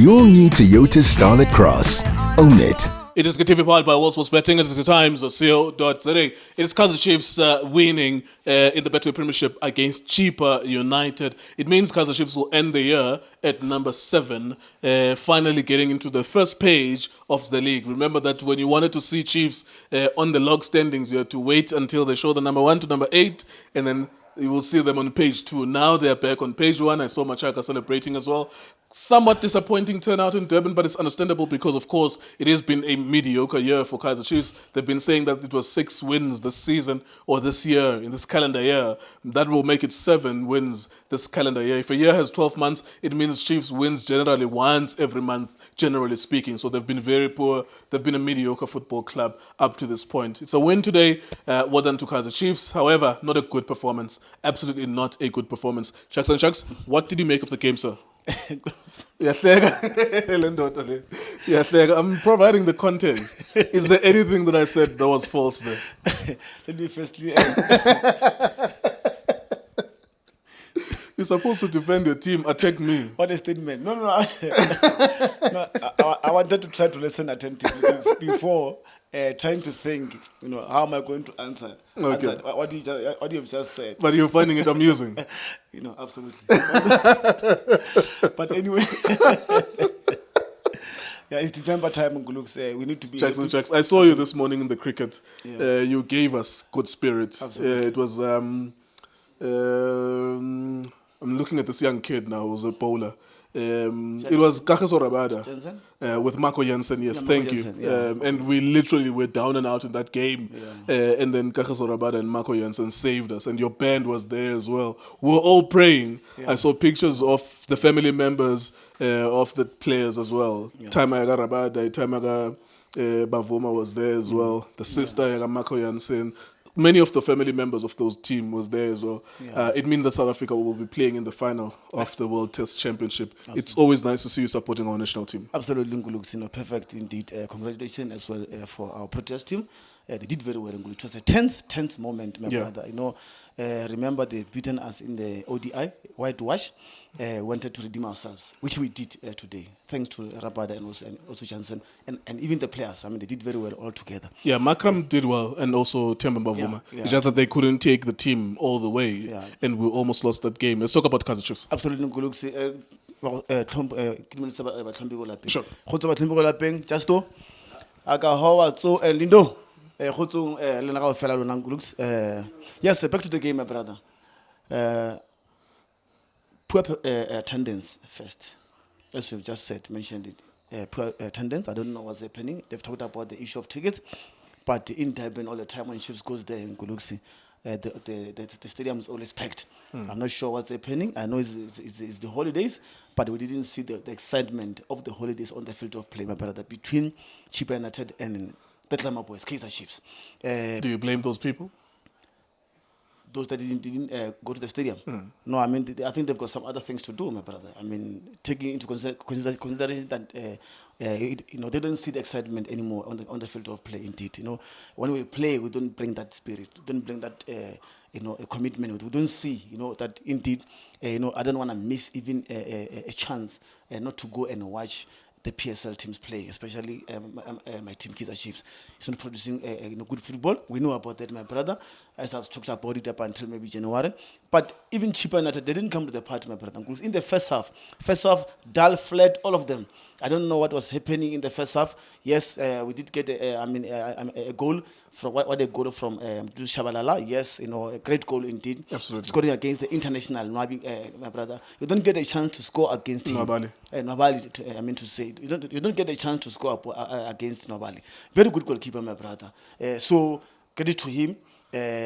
your new Toyota Starlet Cross. Own it. It is TV powered by World Sports Betting. It is the Times of CO.za. It is Kaizer Chiefs winning in the Betway Premiership against Chippa United. It means Kaizer Chiefs will end the year at number 7, finally getting into the first page of the league. Remember that when you wanted to see Chiefs on the log standings, you had to wait until they show the number 1 to number 8, and then you will see them on page 2. Now they're back on page 1. I saw Machaka celebrating as well. Somewhat disappointing turnout in Durban, but it's understandable because, of course, it has been a mediocre year for Kaizer Chiefs. They've been saying that it was 6 wins this season or this year, in this calendar year. That will make it 7 wins this calendar year. If a year has 12 months, it means Chiefs wins generally once every month, generally speaking. So they've been very poor. They've been a mediocre football club up to this point. It's a win today. Well done to Kaizer Chiefs. However, not a good performance. Absolutely not a good performance. Chucks and Chucks, what did you make of the game, sir? I'm providing the context. Is there anything that I said that was false there? Let me firstly. You're supposed to defend your team, attack me. What a statement. No. I wanted to try to listen attentively before trying to think, how am I going to answer? Okay. What you have just said. But you're finding it amusing. Absolutely. But anyway. Yeah, it's December time, Ngulux. We need to be... Chucks. I saw you this morning in the cricket. Yeah. You gave us good spirit. Absolutely. It was... I'm looking at this young kid now who's a bowler. It was Kaizer Rabada with Marco Jansen. Yes, Yeah, thank Marco you. Jansen, yeah. And we literally were down and out in that game. Yeah. And then Kaizer Rabada and Marco Jansen saved us. And your band was there as well. We were all praying. Yeah. I saw pictures of the family members of the players as well. Yeah. Taimaga Rabada, Taimaga Bavuma was there as well. The sister, Marco Jansen. Many of the family members of those team was there as well. Yeah. It means that South Africa will be playing in the final of the World Test Championship. It's always nice to see you supporting our national team. Absolutely, Ngulux. Perfect indeed. Congratulations as well for our protest team. They did very well, Ngulux. It was a tense moment, my brother. Remember they've beaten us in the ODI, whitewash. Wanted to redeem ourselves, which we did today, thanks to Rabada and also Jansen and even the players. I mean, they did very well all together. Yeah, Makram did well, and also Temba Bavuma. Yeah. It's just that they couldn't take the team all the way, and we almost lost that game. Let's talk about Kaizer Chiefs. Absolutely, Ngulux. Sure. Justo. Lindo. Yes, back to the game, my brother. Poor attendance first, as you've just mentioned it. Poor attendance. I don't know what's happening. They've talked about the issue of tickets, but in Durban, all the time when Chiefs goes there in Guluxi, the stadium is always packed. I'm not sure what's happening. I know it's the holidays, but we didn't see the excitement of the holidays on the field of play, my brother, between Chippa United and the Glamour Boys, Kaizer Chiefs. Do you blame those people? Those that didn't go to the stadium. No, I mean, I think they've got some other things to do, my brother. I mean, taking into consideration that they don't see the excitement anymore on the field of play. Indeed, when we play, we don't bring that spirit, we don't bring that a commitment. We don't see that indeed. I don't want to miss even a chance not to go and watch the PSL teams play, especially my team, Kaizer Chiefs. It's not producing good football. We know about that, my brother, as I've talked about it up until maybe January. But even Chippa United, they didn't come to the party, my brother. In the first half, dull, flat, all of them. I don't know what was happening in the first half. Yes, we did get a goal from what a goal from Shabalala. Yes, a great goal indeed. Absolutely. Scoring against the international Nwabi, my brother. You don't get a chance to score against him. Nwabali. I mean to say, you don't get a chance to score against Nwabali. Very good goalkeeper, my brother. So credit to him.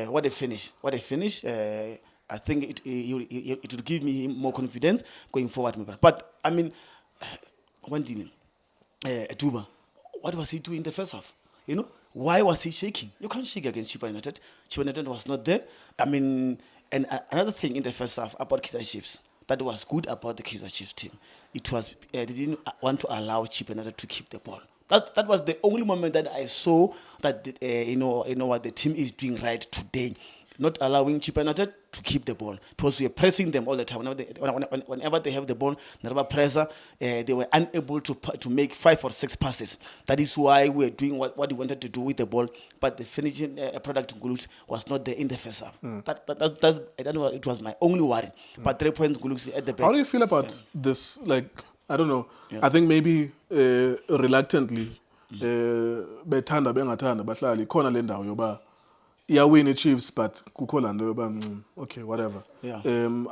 What a finish! I think it will give me more confidence going forward, my brother. But I mean, one thing, Duba, what was he doing in the first half? Why was he shaking? You can't shake against Chippa United. Chippa United was not there. I mean, and another thing in the first half about Kaizer Chiefs that was good about the Kaizer Chiefs team. It was they didn't want to allow Chippa United to keep the ball. That was the only moment that I saw that what the team is doing right today. not allowing Chippa United to keep the ball because we are pressing them all the time. Whenever they have the ball, the pressure, they were unable to make 5 or 6 passes. That is why we were doing what we wanted to do with the ball, but the finishing product was not there in the first half. That's, I don't know, it was my only worry. But 3 points at the back. How do you feel about this? Like, I don't know. I think maybe reluctantly, bethanda bengathanda bahlali khona le ndawo yoba win Chiefs, but okay, whatever. Yeah.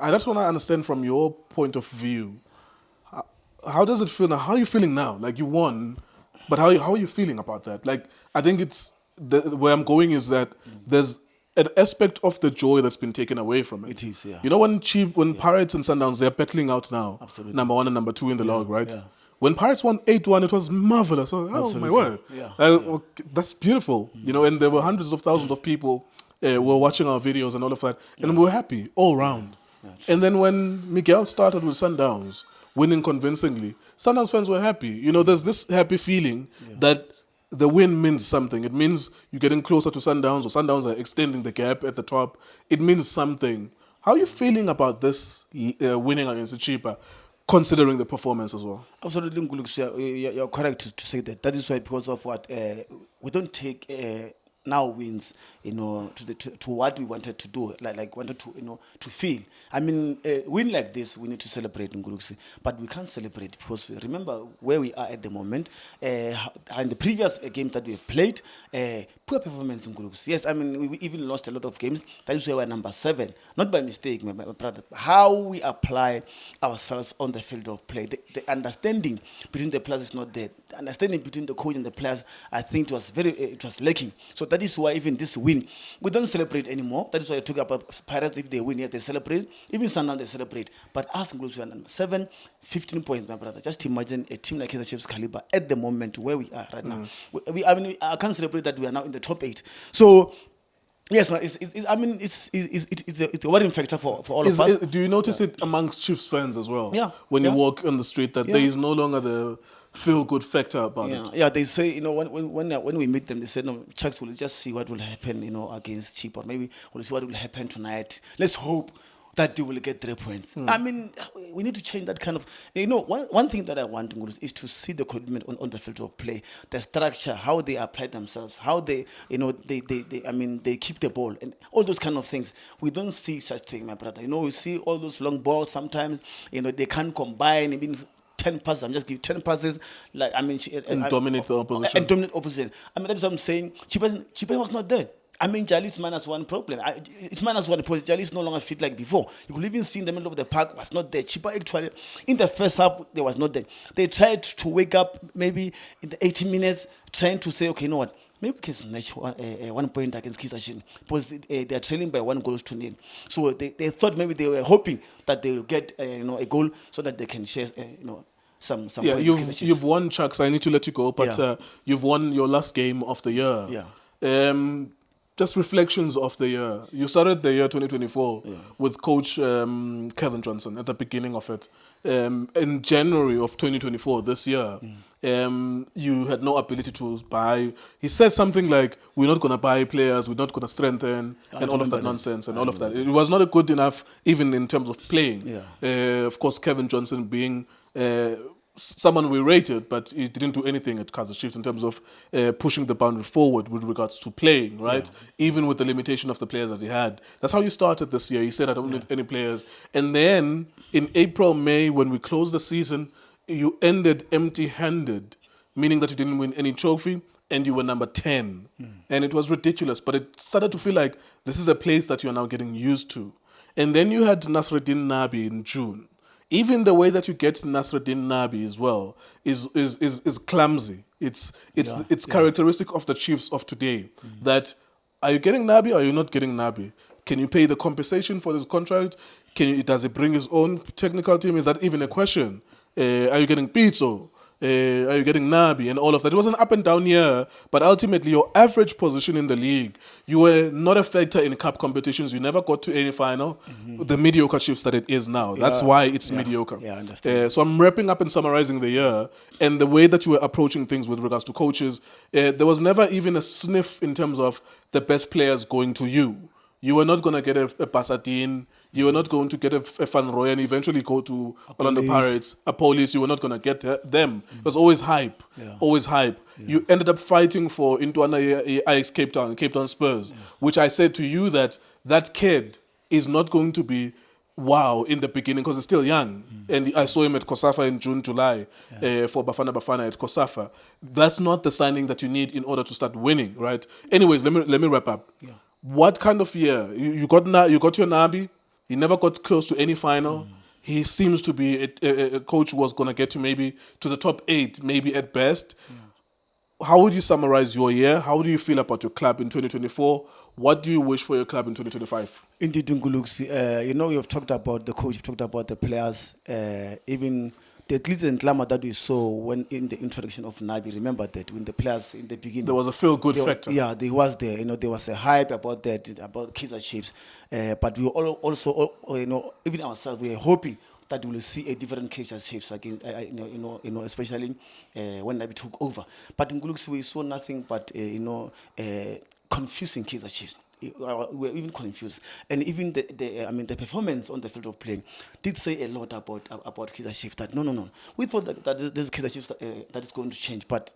I just want to understand from your point of view, how does it feel now? How are you feeling now? Like you won, but how are you feeling about that? Like I think it's where I'm going is that there's an aspect of the joy that's been taken away from it. It is, yeah. You know when Pirates and Sundowns, they're battling out now. Absolutely. Number 1 and number 2 in the log, right? Yeah. When Pirates won 8-1, it was marvelous. Oh my word. Yeah. Okay, that's beautiful. You know, and there were hundreds of thousands of people were watching our videos and all of that. And we were happy all round. And then when Miguel started with Sundowns, winning convincingly, Sundowns fans were happy. You know, there's this happy feeling that the win means something. It means you're getting closer to Sundowns, or Sundowns are extending the gap at the top. It means something. How are you feeling about this winning against Chippa? Considering the performance as well. Absolutely, Ngulux, you're correct to say that. That is why, because of what we don't take now wins, you know, to what we wanted to do, like wanted to, you know, to feel. I mean, win like this, we need to celebrate in Nguluxi, but we can't celebrate because remember where we are at the moment. And the previous games that we have played, poor performance in Nguluxi. Yes, I mean, we even lost a lot of games. That is why we're number 7, not by mistake, my brother. How we apply ourselves on the field of play, the understanding between the players is not there. The understanding between the coach and the players, I think, it was lacking. So that is why even this win, we don't celebrate anymore. That is why I talk about Pirates. If they win, yes, they celebrate. Even Sundown, they celebrate. But us, we are number 7, 15 points, my brother. Just imagine a team like Kaizer Chiefs caliber at the moment where we are right now. I mean, I can't celebrate that we are now in the top 8. So. Yes, it's a worrying factor for all of us. Do you notice it amongst Chiefs fans as well? Yeah. When you walk on the street, that there is no longer the feel-good factor about it. Yeah, they say, you know, when we meet them, they say, no, Chucks, will just see what will happen, you know, against Chippa. Maybe we'll see what will happen tonight. Let's hope that they will get 3 points. I mean, we need to change that kind of... You know, one thing that I want is to see the commitment on the field of play, the structure, how they apply themselves, how they, you know, they keep the ball, and all those kind of things. We don't see such thing, my brother. You know, we see all those long balls sometimes, you know, they can't combine, even 10 passes. I'm just giving 10 passes. Like, I mean... And dominate the opposition. And dominate opposition. I mean, that's what I'm saying. Chippa was not there. I mean, Jali's -1 problem. It's -1 because Jali's no longer fit like before. You could even see in the middle of the park was not there. Chippa actually, in the first half, they was not there. They tried to wake up maybe in the 80 minutes, trying to say, okay, you know what? Maybe we can snatch 1 point against Kaizer Chiefs because they are trailing by 1-0. So they thought maybe they were hoping that they will get you know, a goal so that they can share you know, some yeah, points. you've won, Chucks. I need to let you go, but you've won your last game of the year. Yeah. Just reflections of the year. You started the year 2024 with Coach Kevin Johnson at the beginning of it. In January of 2024, this year, you had no ability to buy. He said something like, we're not going to buy players, we're not going to strengthen, and all of that nonsense and all of that. It was not good enough, even in terms of playing. Of course, Kevin Johnson being... someone we rated, but he didn't do anything at Kaizer Chiefs in terms of pushing the boundary forward with regards to playing, right? Even with the limitation of the players that he had. That's how you started this year. He said, I don't need any players. And then in April, May, when we closed the season, you ended empty-handed, meaning that you didn't win any trophy and you were number 10. And it was ridiculous, but it started to feel like this is a place that you're now getting used to. And then you had Nasreddin Nabi in June. Even the way that you get Nasreddin Nabi as well is clumsy. It's characteristic of the Chiefs of today. That are you getting Nabi or are you not getting Nabi? Can you pay the compensation for this contract? Does it bring his own technical team? Is that even a question? Are you getting Pizzo? Are you getting Nabi and all of that? It was an up and down year, but ultimately your average position in the league, you were not a factor in cup competitions. You never got to any final. The mediocre Chiefs that it is now. That's why it's mediocre. Yeah, I understand. So I'm wrapping up and summarizing the year and the way that you were approaching things with regards to coaches. There was never even a sniff in terms of the best players going to you. You were not going to get a Pasadena. You were not going to get a Van Roy and eventually go to Orlando Pirates, a Police. You were not going to get them. It was always hype. Always hype. You ended up fighting for Intuana Ajax Cape Town Spurs, which I said to you that kid is not going to be wow in the beginning because he's still young. And I saw him at Kosafa in June, July for Bafana at Kosafa. That's not the signing that you need in order to start winning, right? Anyways, let me wrap up. What kind of year? You got your Nabi. He never got close to any final. He seems to be a coach who was going to get you maybe to the top 8, maybe at best. How would you summarize your year? How do you feel about your club in 2024? What do you wish for your club in 2025? Indeed, Nguluksi, you have talked about the coach, you've talked about the players, even the glitz and glamour that we saw when in the introduction of Nabi. Remember that when the players in the beginning, there was a feel-good factor. Yeah, there was there. There was a hype about that, about Kaizer Chiefs. But we also, even ourselves, we are hoping that we will see a different Kaizer Chiefs again. Especially when Nabi took over. But in Nguluksi, we saw nothing but confusing Kaizer Chiefs. We were even confused, and even the performance on the field of play did say a lot about Kaizer Chiefs. That no, we thought that this Kaizer Chiefs that is going to change, but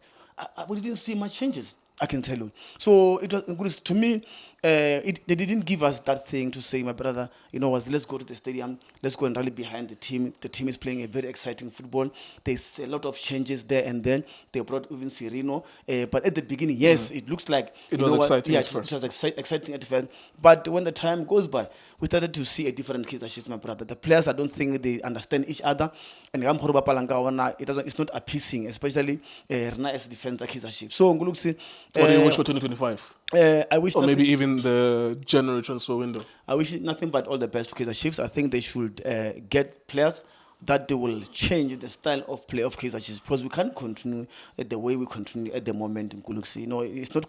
we didn't see much changes, I can tell you. So it was good to me. They didn't give us that thing to say, my brother, let's go to the stadium, let's go and rally behind the team. The team is playing a very exciting football. There's a lot of changes there and then. They brought even Cirino. But at the beginning, yes, it looks like it was exciting at first. It was exciting at first. But when the time goes by, we started to see a different Kaizer Chiefs, my brother. The players, I don't think they understand each other. And it's not appeasing, especially Rena as defender Kaizer Chiefs. So Nguluksi, what do you wish for 2025? I wish, or maybe even the January transfer window. I wish nothing but all the best to Kaizer Chiefs. I think they should get players that they will change the style of play of Kaizer Chiefs, because we can't continue the way we continue at the moment in Nguluksi. It's not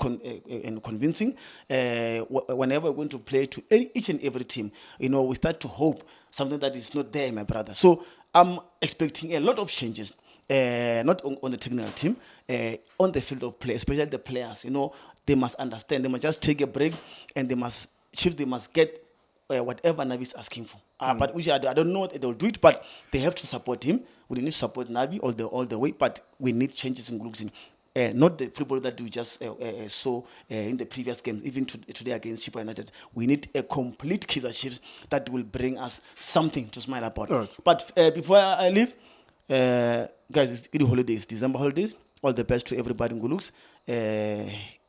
convincing. Whenever we're going to play to each and every team, we start to hope something that is not there, my brother. So I'm expecting a lot of changes. Not on the technical team, on the field of play, especially the players. They must understand. They must just take a break, and they must get whatever Nabi is asking for. But which I don't know if they'll do it, but they have to support him. We need to support Nabi all the way, but we need changes in Nguluksi. Not the football that we just saw in the previous games, even today against Chippa United. We need a complete Kaizer Chiefs that will bring us something to smile about. Right. But before I leave, guys, it's the holidays, December holidays. All the best to everybody in Nguluks.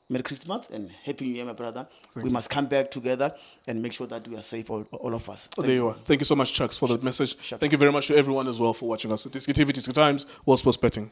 Merry Christmas and Happy New Year, my brother. We must come back together and make sure that we are safe, all of us. There you are. Thank you so much, Chucks, for the message. Thank you very much to everyone as well for watching us. iDiski TV, iDiski Times, World Sports Betting.